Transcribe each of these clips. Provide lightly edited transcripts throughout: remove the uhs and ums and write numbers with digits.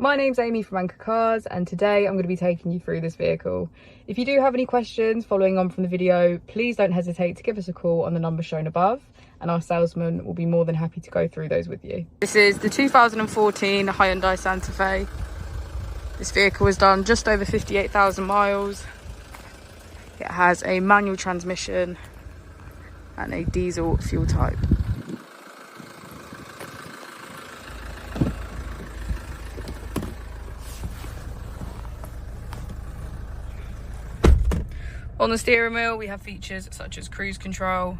My name's Amy from Anchor Cars, and today I'm going to be taking you through this vehicle. If you do have any questions following on from the video, please don't hesitate to give us a call on the number shown above, and our salesman will be more than happy to go through those with you. This is the 2014 Hyundai Santa Fe. This vehicle has done just over 58,000 miles. It has a manual transmission and a diesel fuel type. On the steering wheel, we have features such as cruise control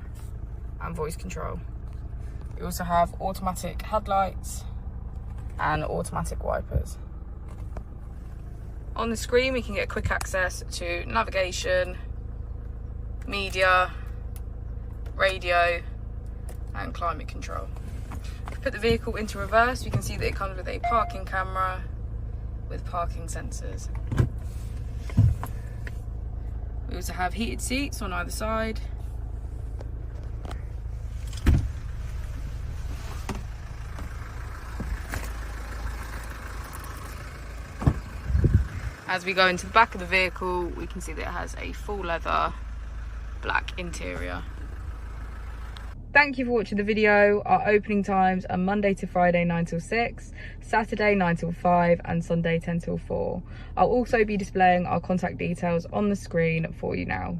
and voice control. We also have automatic headlights and automatic wipers. On the screen, we can get quick access to navigation, media, radio, and climate control. If we put the vehicle into reverse, we can see that it comes with a parking camera with parking sensors. We also have heated seats on either side. As we go into the back of the vehicle, we can see that it has a full leather black interior. Thank you for watching the video. Our opening times are Monday to Friday 9 till 6, Saturday 9 till 5 and Sunday 10 till 4. I'll also be displaying our contact details on the screen for you now.